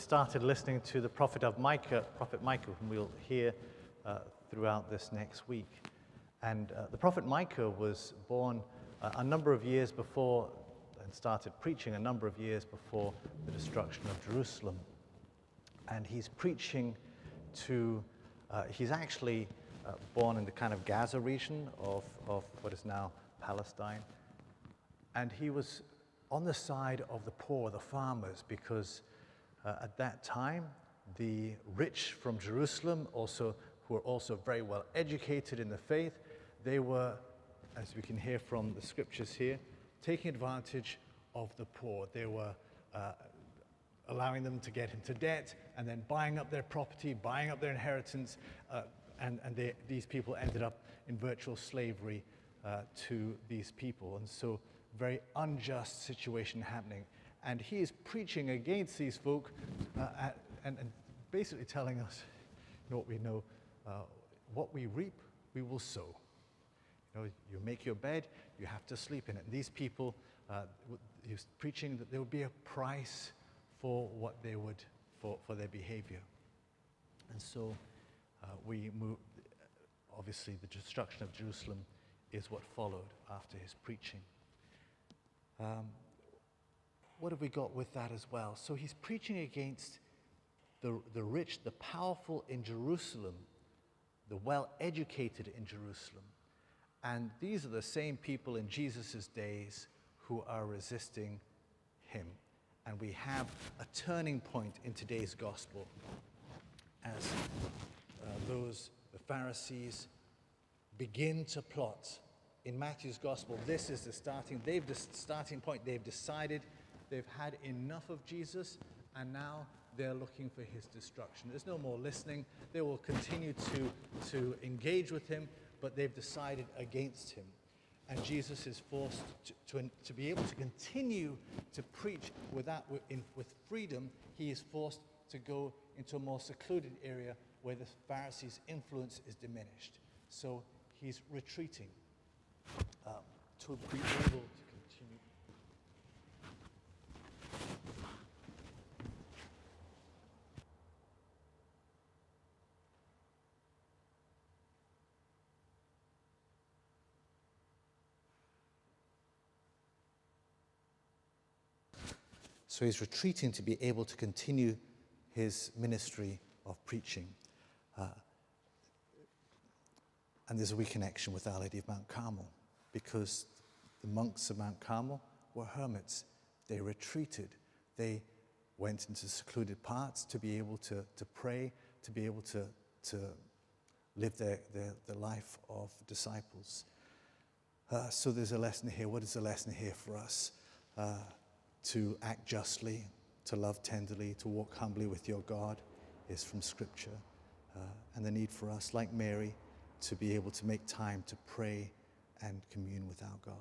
started listening to the prophet Micah, whom we'll hear throughout this next week. And the prophet Micah was born a number of years before, and started preaching a number of years before the destruction of Jerusalem. And he's preaching to, he's actually born in the kind of Gaza region of what is now Palestine. And he was on the side of the poor, the farmers, because at that time, the rich from Jerusalem, who were also very well educated in the faith, they were, as we can hear from the scriptures here, taking advantage of the poor. They were allowing them to get into debt and then buying up their property, buying up their inheritance, and these people ended up in virtual slavery to these people. And so, very unjust situation happening. And he is preaching against these folk and basically telling us, what we know, what we reap, we will sow. You make your bed, you have to sleep in it. And these people, he was preaching that there would be a price for what they would, for their behavior. And so we move, obviously the destruction of Jerusalem is what followed after his preaching. What have we got with that as well? So he's preaching against the rich, the powerful in Jerusalem, the well-educated in Jerusalem. And these are the same people in Jesus' days who are resisting him. And we have a turning point in today's gospel as the Pharisees begin to plot. In Matthew's gospel, this is the starting point. They've decided they've had enough of Jesus, and now they're looking for his destruction. There's no more listening. They will continue to engage with him, but they've decided against him. And Jesus is forced to be able to continue to preach with freedom. He is forced to go into a more secluded area where the Pharisees' influence is diminished. So he's retreating to be able to continue. So he's retreating to be able to continue his ministry of preaching. And there's a reconnection with Our Lady of Mount Carmel, because the monks of Mount Carmel were hermits. They retreated. They went into secluded parts to be able to pray, to be able to live their life of disciples. So there's a lesson here. What is the lesson here for us? To act justly, to love tenderly, to walk humbly with your God is from Scripture. And the need for us, like Mary, to be able to make time to pray and commune with our God.